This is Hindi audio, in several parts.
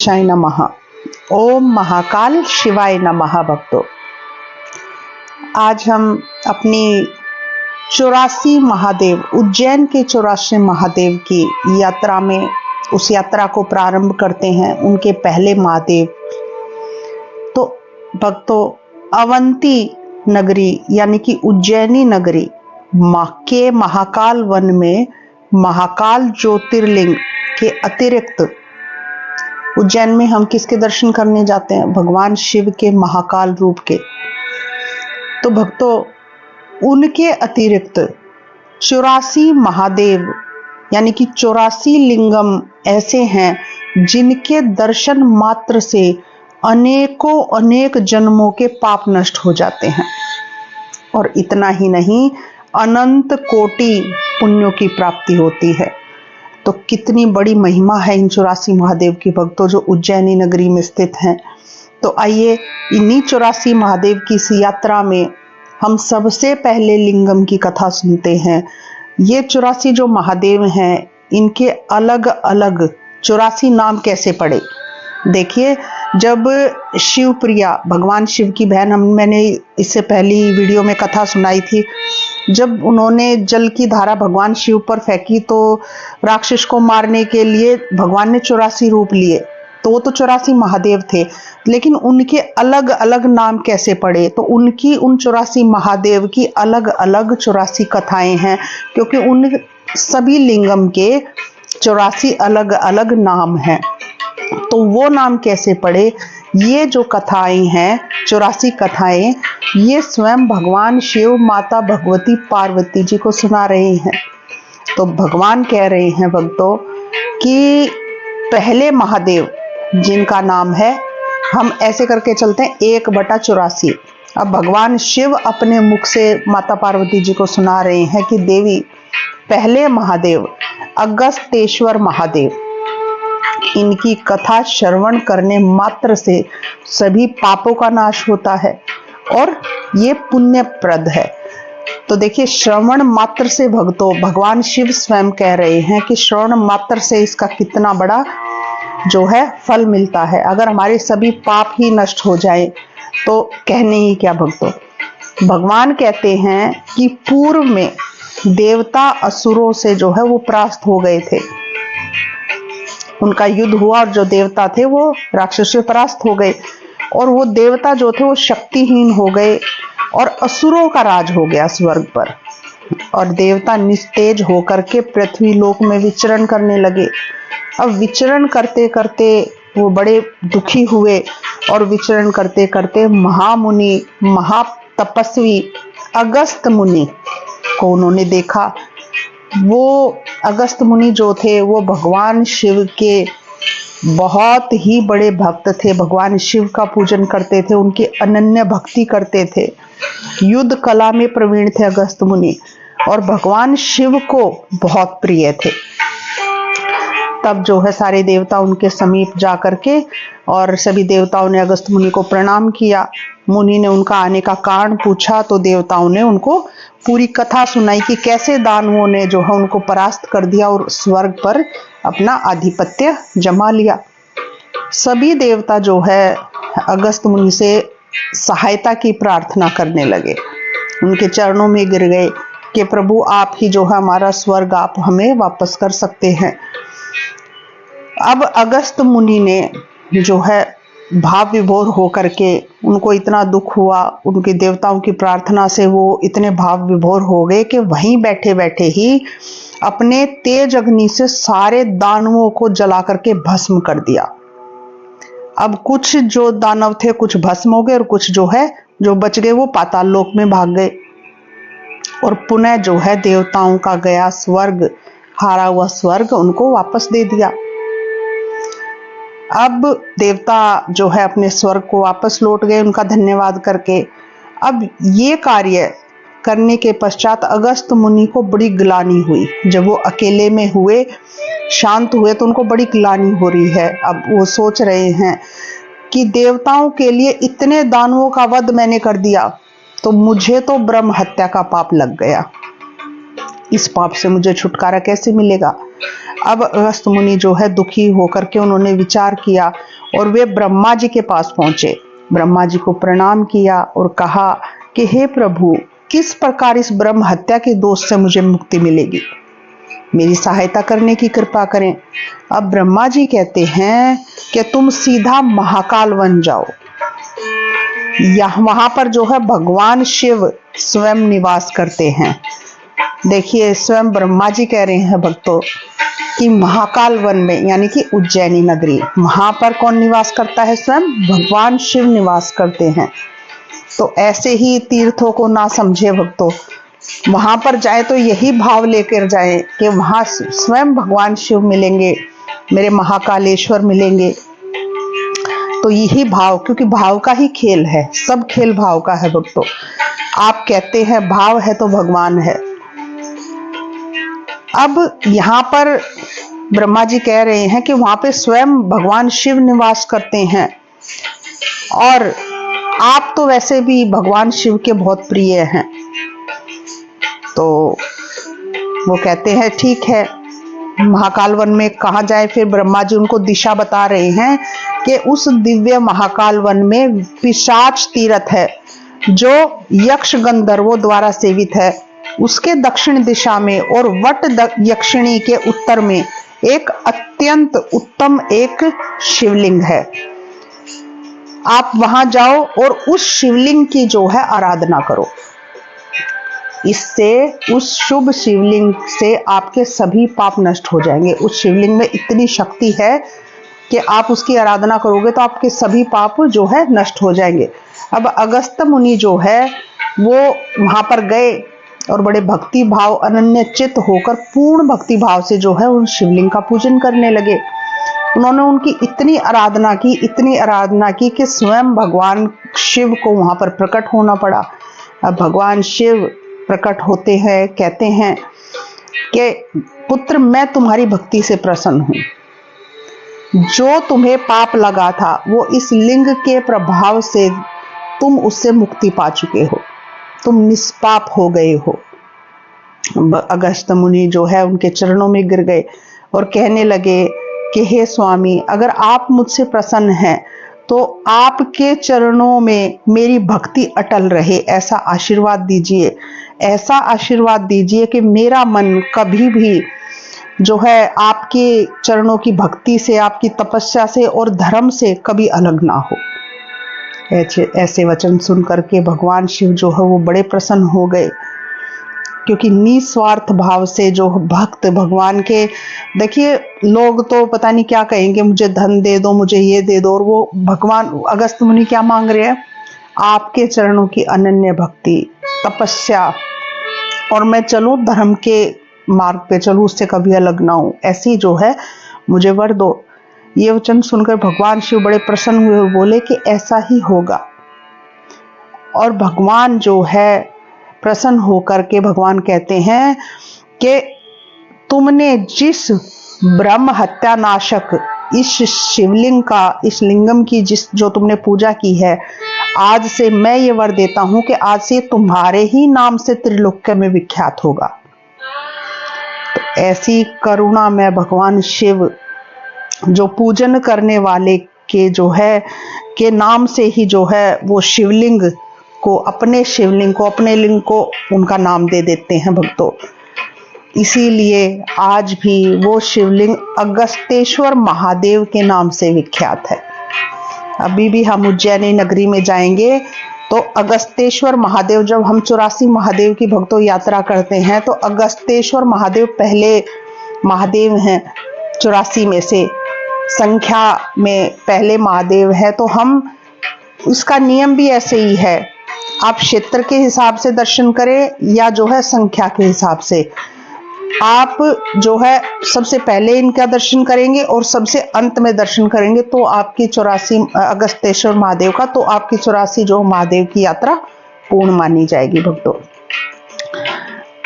शिवाय नमः। ओम महाकाल शिवाय नमः। भक्तों, आज हम अपनी 84 महादेव, उज्जैन के 84 महादेव की यात्रा में उस यात्रा को प्रारंभ करते हैं। उनके पहले महादेव तो भक्तों, अवंती नगरी यानी कि उज्जैनी नगरी के महाकाल वन में महाकाल ज्योतिर्लिंग के अतिरिक्त उज्जैन में हम किसके दर्शन करने जाते हैं? भगवान शिव के महाकाल रूप के। तो भक्तों, उनके अतिरिक्त 84 महादेव यानी कि 84 लिंगम ऐसे हैं जिनके दर्शन मात्र से अनेकों अनेक जन्मों के पाप नष्ट हो जाते हैं। और इतना ही नहीं, अनंत कोटि पुण्यों की प्राप्ति होती है। तो कितनी बड़ी महिमा है इन 84 महादेव की भक्तों, जो उज्जैनी नगरी में स्थित हैं। तो आइए इन्हीं 84 महादेव की इस यात्रा में हम सबसे पहले लिंगम की कथा सुनते हैं। ये 84 जो महादेव हैं, इनके अलग अलग 84 नाम कैसे पड़े? देखिए, जब शिवप्रिया भगवान शिव की बहन, मैंने इससे पहली वीडियो में कथा सुनाई थी, जब उन्होंने जल की धारा भगवान शिव पर फेंकी तो राक्षस को मारने के लिए भगवान ने 84 रूप लिए। तो वो तो 84 महादेव थे, लेकिन उनके अलग अलग नाम कैसे पड़े? तो उनकी उन 84 महादेव की अलग अलग 84 कथाएं हैं, क्योंकि उन सभी लिंगम के 84 अलग अलग नाम हैं। तो वो नाम कैसे पड़े? ये जो कथाएं हैं, 84 कथाएं, ये स्वयं भगवान शिव माता भगवती पार्वती जी को सुना रहे हैं। तो भगवान कह रहे हैं भक्तों कि पहले महादेव जिनका नाम है, हम ऐसे करके चलते हैं 1/84। अब भगवान शिव अपने मुख से माता पार्वती जी को सुना रहे हैं कि देवी, पहले महादेव अगस्तेश्वर महादेव, इनकी कथा श्रवण करने मात्र से सभी पापों का नाश होता है और ये पुण्यप्रद है। तो देखिए, श्रवण मात्र से भक्तों, भगवान शिव स्वयं कह रहे हैं कि श्रवण मात्र से इसका कितना बड़ा जो है फल मिलता है। अगर हमारे सभी पाप ही नष्ट हो जाए तो कहने ही क्या भक्तों। भगवान कहते हैं कि पूर्व में देवता असुरों से जो है वो परास्त हो गए थे। उनका युद्ध हुआ और जो देवता थे वो राक्षस से परास्त हो गए, और वो देवता जो थे वो शक्तिहीन हो गए और असुरों का राज हो गया स्वर्ग पर। और देवता निस्तेज होकर के पृथ्वी लोक में विचरण करने लगे। अब विचरण करते करते वो बड़े दुखी हुए और विचरण करते करते महामुनि, महातपस्वी अगस्त मुनि को उन्होंने देखा। वो अगस्त मुनि जो थे वो भगवान शिव के बहुत ही बड़े भक्त थे, भगवान शिव का पूजन करते थे, उनकी अनन्य भक्ति करते थे, युद्ध कला में प्रवीण थे अगस्त मुनि, और भगवान शिव को बहुत प्रिय थे। तब जो है सारे देवता उनके समीप जा करके, और सभी देवताओं ने अगस्त मुनि को प्रणाम किया। मुनि ने उनका आने का कारण पूछा तो देवताओं ने उनको पूरी कथा सुनाई कि कैसे दानवों ने जो है उनको परास्त कर दिया और स्वर्ग पर अपना आधिपत्य जमा लिया। सभी देवता जो है अगस्त मुनि से सहायता की प्रार्थना करने लगे, उनके चरणों में गिर गए कि प्रभु, आप ही जो है हमारा स्वर्ग आप हमें वापस कर सकते हैं। अब अगस्त मुनि ने जो है भाव विभोर होकर के, उनको इतना दुख हुआ, उनके देवताओं की प्रार्थना से वो इतने भाव विभोर हो गए कि वहीं बैठे बैठे ही अपने तेज अग्नि से सारे दानवों को जला करके भस्म कर दिया। अब कुछ जो दानव थे कुछ भस्म हो गए, और कुछ जो है जो बच गए वो पाताल लोक में भाग गए, और पुनः जो है देवताओं का गया स्वर्ग, हारा हुआ स्वर्ग उनको वापस दे दिया। अब देवता जो है अपने स्वर्ग को वापस लौट गए उनका धन्यवाद करके। अब ये कार्य करने के पश्चात अगस्त मुनि को बड़ी ग्लानि हुई। जब वो अकेले में हुए, शांत हुए, तो उनको बड़ी ग्लानि हो रही है। अब वो सोच रहे हैं कि देवताओं के लिए इतने दानवों का वध मैंने कर दिया, तो मुझे तो ब्रह्म हत्या का पाप लग गया। इस पाप से मुझे छुटकारा कैसे मिलेगा? अब अगस्त मुनि जो है दुखी होकर के उन्होंने विचार किया और वे ब्रह्मा जी के पास पहुंचे। ब्रह्मा जी को प्रणाम किया और कहा कि हे प्रभु, किस प्रकार इस ब्रह्म हत्या के दोष से मुझे मुक्ति मिलेगी, मेरी सहायता करने की कृपा करें। अब ब्रह्मा जी कहते हैं कि तुम सीधा महाकाल वन जाओ, वहां पर जो है भगवान शिव स्वयं निवास करते हैं। देखिए, स्वयं ब्रह्मा जी कह रहे हैं भक्तों कि महाकाल वन में, यानी कि उज्जैनी नगरी, वहां पर कौन निवास करता है? स्वयं भगवान शिव निवास करते हैं। तो ऐसे ही तीर्थों को ना समझे भक्तों, वहां पर जाए तो यही भाव लेकर जाए कि वहां स्वयं भगवान शिव मिलेंगे, मेरे महाकालेश्वर मिलेंगे। तो यही भाव, क्योंकि भाव का ही खेल है, सब खेल भाव का है भक्तों। आप कहते हैं भाव है तो भगवान है। अब यहाँ पर ब्रह्मा जी कह रहे हैं कि वहां पे स्वयं भगवान शिव निवास करते हैं और आप तो वैसे भी भगवान शिव के बहुत प्रिय हैं। तो वो कहते हैं ठीक है, महाकाल वन में कहाँ जाए? फिर ब्रह्मा जी उनको दिशा बता रहे हैं कि उस दिव्य महाकाल वन में पिशाच तीर्थ है जो यक्ष गंधर्वों द्वारा सेवित है। उसके दक्षिण दिशा में और वट यक्षिणी के उत्तर में एक अत्यंत उत्तम एक शिवलिंग है। आप वहां जाओ और उस शिवलिंग की जो है आराधना करो। इससे, उस शुभ शिवलिंग से आपके सभी पाप नष्ट हो जाएंगे। उस शिवलिंग में इतनी शक्ति है कि आप उसकी आराधना करोगे तो आपके सभी पाप जो है नष्ट हो जाएंगे। अब अगस्त मुनि जो है वो वहां पर गए और बड़े भक्ति भाव, अनन्य चित्त होकर पूर्ण भक्ति भाव से जो है उन शिवलिंग का पूजन करने लगे। उन्होंने उनकी इतनी आराधना की कि स्वयं भगवान शिव को वहां पर प्रकट होना पड़ा। अब भगवान शिव प्रकट होते हैं, कहते हैं कि पुत्र, मैं तुम्हारी भक्ति से प्रसन्न हूं। जो तुम्हें पाप लगा था वो इस लिंग के प्रभाव से तुम उससे मुक्ति पा चुके हो, तुम निष्पाप हो गए हो। अगस्त मुनि जो है उनके चरणों में गिर गए और कहने लगे कि हे स्वामी, अगर आप मुझसे प्रसन्न हैं तो आपके चरणों में मेरी भक्ति अटल रहे, ऐसा आशीर्वाद दीजिए। ऐसा आशीर्वाद दीजिए कि मेरा मन कभी भी जो है आपके चरणों की भक्ति से, आपकी तपस्या से और धर्म से कभी अलग ना हो। ऐसे वचन सुन करके भगवान शिव जो है वो बड़े प्रसन्न हो गए, क्योंकि निस्वार्थ भाव से जो भक्त भगवान के, देखिए लोग तो पता नहीं क्या कहेंगे, मुझे धन दे दो, मुझे ये दे दो, और वो भगवान अगस्त मुनि क्या मांग रहे हैं? आपके चरणों की अनन्य भक्ति, तपस्या, और मैं चलूं धर्म के मार्ग पे चलूं, उससे कभी अलग ना हूं, ऐसी जो है मुझे वर दो। ये वचन सुनकर भगवान शिव बड़े प्रसन्न हुए और बोले कि ऐसा ही होगा। और भगवान जो है प्रसन्न होकर के भगवान कहते हैं कि तुमने जिस ब्रह्म हत्या नाशक इस शिवलिंग का, इस लिंगम की जो तुमने पूजा की है, आज से मैं ये वर देता हूं कि आज से तुम्हारे ही नाम से त्रिलोक्य में विख्यात होगा। तो ऐसी करुणा में भगवान शिव जो पूजन करने वाले के जो है के नाम से ही जो है वो शिवलिंग को, अपने लिंग को उनका नाम दे देते हैं भक्तों। इसीलिए आज भी वो शिवलिंग अगस्तेश्वर महादेव के नाम से विख्यात है। अभी भी हम उज्जैनी नगरी में जाएंगे तो अगस्तेश्वर महादेव, जब हम 84 महादेव की भक्तों यात्रा करते हैं तो अगस्तेश्वर महादेव पहले महादेव हैं, 84 में से संख्या में पहले महादेव है। तो हम, इसका नियम भी ऐसे ही है, आप क्षेत्र के हिसाब से दर्शन करें या जो है संख्या के हिसाब से। आप जो है सबसे पहले इनका दर्शन करेंगे और सबसे अंत में दर्शन करेंगे तो आपकी 84 अगस्तेश्वर महादेव का, तो आपकी 84 जो महादेव की यात्रा पूर्ण मानी जाएगी भक्तों।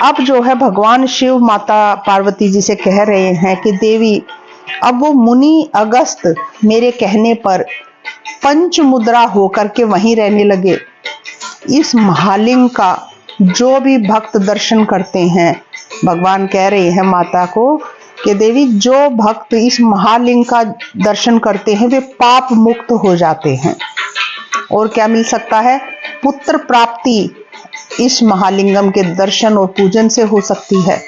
अब जो है भगवान शिव माता पार्वती जी से कह रहे हैं कि देवी, अब वो मुनि अगस्त मेरे कहने पर पंच मुद्रा होकर के वहीं रहने लगे। इस महालिंग का जो भी भक्त दर्शन करते हैं, भगवान कह रहे हैं माता को कि देवी जो भक्त इस महालिंग का दर्शन करते हैं वे पाप मुक्त हो जाते हैं। और क्या मिल सकता है? पुत्र प्राप्ति इस महालिंगम के दर्शन और पूजन से हो सकती है।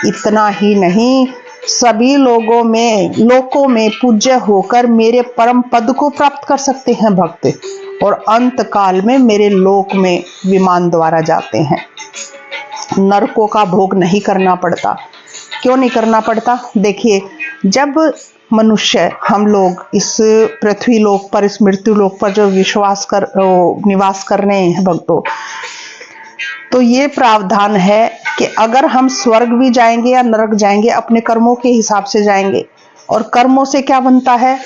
इतना ही नहीं, सभी लोकों में पूज्य होकर मेरे परम पद को प्राप्त कर सकते हैं भक्त, और अंत काल में मेरे लोक में विमान द्वारा जाते हैं। नरकों का भोग नहीं करना पड़ता। क्यों नहीं करना पड़ता? देखिए, जब मनुष्य, हम लोग इस पृथ्वी लोक पर, इस मृत्यु लोक पर जो निवास कर रहे हैं भक्तों, तो ये प्रावधान है कि अगर हम स्वर्ग भी जाएंगे या नरक जाएंगे, अपने कर्मों के हिसाब से जाएंगे। और कर्मों से क्या बनता है?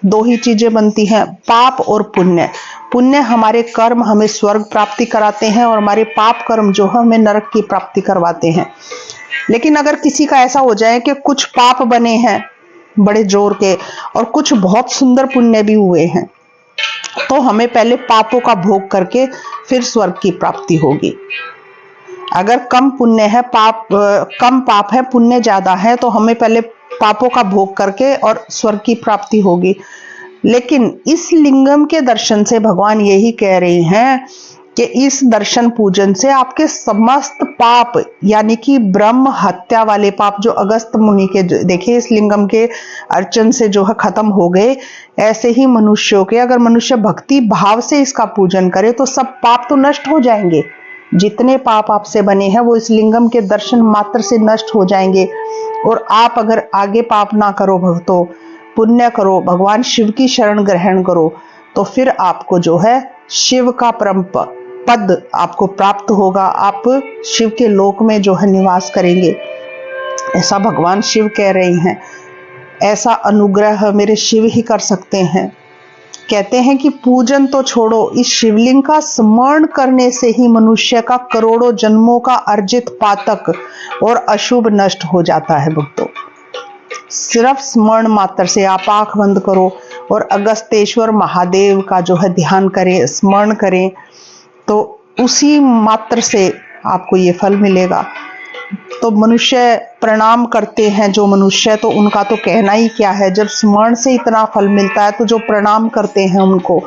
दो ही चीजें बनती हैं, पाप और पुण्य। पुण्य हमारे कर्म हमें स्वर्ग प्राप्ति कराते हैं, और हमारे पाप कर्म जो है हमें नरक की प्राप्ति करवाते हैं। लेकिन अगर किसी का ऐसा हो जाए कि कुछ पाप बने हैं बड़े जोर के, और कुछ बहुत सुंदर पुण्य भी हुए हैं, तो हमें पहले पापों का भोग करके फिर स्वर्ग की प्राप्ति होगी। अगर कम पुण्य है, कम पाप है, पुण्य ज्यादा है, तो हमें पहले पापों का भोग करके और स्वर्ग की प्राप्ति होगी। लेकिन इस लिंगम के दर्शन से भगवान यही कह रहे हैं कि इस दर्शन पूजन से आपके समस्त पाप, यानी कि ब्रह्म हत्या वाले पाप जो अगस्त मुनि के, देखिए, इस लिंगम के अर्चन से जो है खत्म हो गए, ऐसे ही मनुष्यों के, अगर मनुष्य भक्ति भाव से इसका पूजन करे तो सब पाप तो नष्ट हो जाएंगे। जितने पाप आपसे बने हैं वो इस लिंगम के दर्शन मात्र से नष्ट हो जाएंगे। और आप अगर आगे पाप ना करो भक्तों, पुण्य करो, भगवान शिव की शरण ग्रहण करो, तो फिर आपको जो है शिव का परम पद आपको प्राप्त होगा। आप शिव के लोक में जो है निवास करेंगे, ऐसा भगवान शिव कह रहे हैं। ऐसा अनुग्रह मेरे शिव ही कर सकते हैं। कहते हैं कि पूजन तो छोड़ो, इस शिवलिंग का स्मरण करने से ही मनुष्य का करोड़ों जन्मों का अर्जित पातक और अशुभ नष्ट हो जाता है भक्तों। सिर्फ स्मरण मात्र से आप आंख बंद करो और अगस्तेश्वर महादेव का जो है ध्यान करें, स्मरण करें, तो उसी मात्र से आपको ये फल मिलेगा। तो मनुष्य प्रणाम करते हैं जो मनुष्य, तो उनका तो कहना ही क्या है। जब स्मरण से इतना फल मिलता है तो जो प्रणाम करते हैं, उनको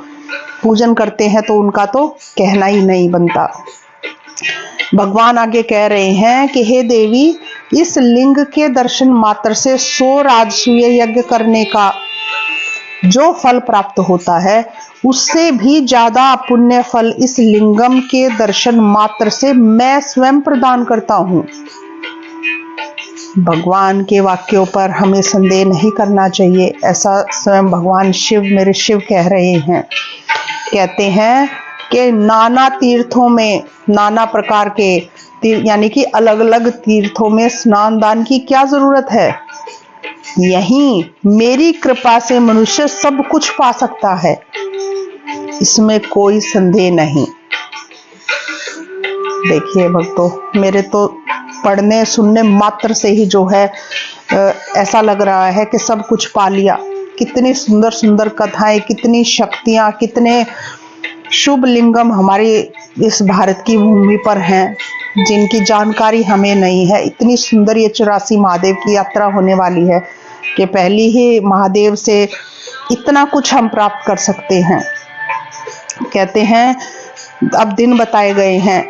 पूजन करते हैं, तो उनका तो कहना ही नहीं बनता। भगवान आगे कह रहे हैं कि हे देवी, इस लिंग के दर्शन मात्र से 100 राजसूय यज्ञ करने का जो फल प्राप्त होता है, उससे भी ज्यादा पुण्य फल इस लिंगम के दर्शन मात्र से मैं स्वयं प्रदान करता हूं। भगवान के वाक्यों पर हमें संदेह नहीं करना चाहिए, ऐसा स्वयं भगवान शिव, मेरे शिव कह रहे हैं। कहते हैं कि नाना तीर्थों में, नाना प्रकार के यानी कि अलग अलग तीर्थों में स्नान दान की क्या जरूरत है? यहीं मेरी कृपा से मनुष्य सब कुछ पा सकता है, इसमें कोई संदेह नहीं। देखिए भक्तों, मेरे तो पढ़ने सुनने मात्र से ही जो है ऐसा लग रहा है कि सब कुछ पा लिया। कितनी सुंदर सुंदर कथाएं, कितनी शक्तियां, कितने शुभ लिंगम हमारे इस भारत की भूमि पर हैं, जिनकी जानकारी हमें नहीं है। इतनी सुंदर ये 84 महादेव की यात्रा होने वाली है कि पहली ही महादेव से इतना कुछ हम प्राप्त कर सकते हैं। कहते हैं अब दिन बताए गए हैं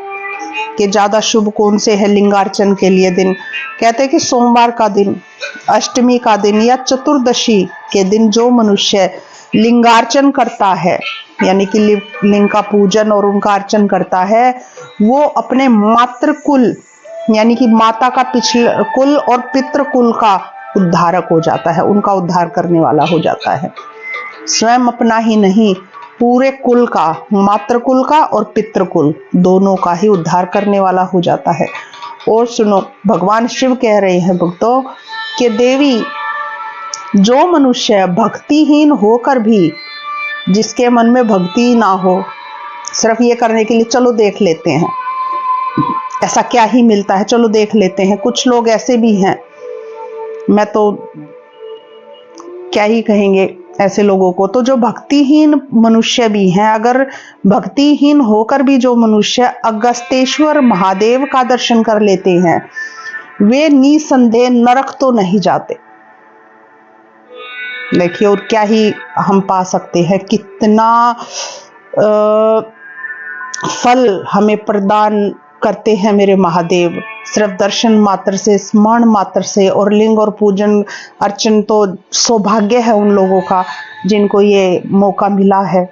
कि ज्यादा शुभ कौन से है लिंगार्चन के लिए दिन। कहते हैं कि सोमवार का दिन, अष्टमी का दिन या चतुर्दशी के दिन जो मनुष्य लिंगार्चन करता है, यानी कि लिंग का पूजन और उनका अर्चन करता है, वो अपने मातृ कुल यानी कि माता का पिछले कुल और पितृ कुल का उद्धारक हो जाता है, उनका उद्धार करने वाला हो जाता है। स्वयं अपना ही नहीं, पूरे कुल का, मातृकुल का और पितृकुल दोनों का ही उद्धार करने वाला हो जाता है। और सुनो, भगवान शिव कह रहे हैं भक्तों कि देवी, जो मनुष्य भक्तिहीन होकर भी, जिसके मन में भक्ति ना हो, सिर्फ ये करने के लिए चलो देख लेते हैं ऐसा क्या ही मिलता है, चलो देख लेते हैं। कुछ लोग ऐसे भी हैं, मैं तो क्या ही कहेंगे ऐसे लोगों को। तो जो भक्तिहीन मनुष्य भी हैं, अगर भक्तिहीन होकर भी जो मनुष्य अगस्तेश्वर महादेव का दर्शन कर लेते हैं, वे निसंदेह नरक तो नहीं जाते। देखिए, और क्या ही हम पा सकते हैं, कितना फल हमें प्रदान करते हैं मेरे महादेव। सिर्फ दर्शन मात्र से, स्मरण मात्र से, और लिंग और पूजन अर्चन तो सौभाग्य है उन लोगों का जिनको ये मौका मिला है।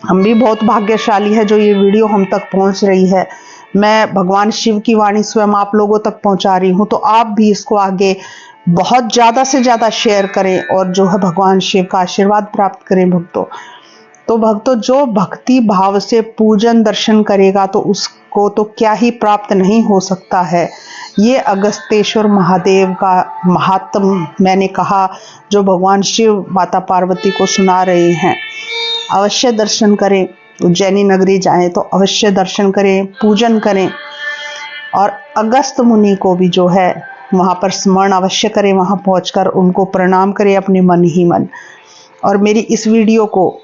हम भी बहुत भाग्यशाली है जो ये वीडियो हम तक पहुंच रही है। मैं भगवान शिव की वाणी स्वयं आप लोगों तक पहुंचा रही हूं, तो आप भी इसको आगे बहुत ज्यादा से ज्यादा शेयर करें और जो है भगवान शिव का आशीर्वाद प्राप्त करें भक्तों। तो भक्तों, जो भक्ति भाव से पूजन दर्शन करेगा तो उसको तो क्या ही प्राप्त नहीं हो सकता है। ये अगस्तेश्वर महादेव का महात्म मैंने कहा, जो भगवान शिव माता पार्वती को सुना रहे हैं। अवश्य दर्शन करें, उज्जैनी नगरी जाएं तो अवश्य दर्शन करें, पूजन करें, और अगस्त मुनि को भी जो है वहां पर स्मरण अवश्य करें, वहां पहुंचकर उनको प्रणाम करें अपने मन ही मन। और मेरी इस वीडियो को,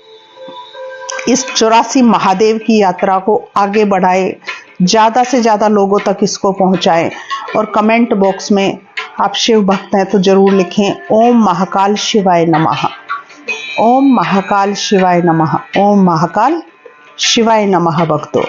इस 84 महादेव की यात्रा को आगे बढ़ाए, ज्यादा से ज्यादा लोगों तक इसको पहुंचाएं। और कमेंट बॉक्स में आप शिव भक्त हैं तो जरूर लिखें ओम महाकाल शिवाय नमः, ओम महाकाल शिवाय नमः, ओम महाकाल शिवाय नमः भक्तों।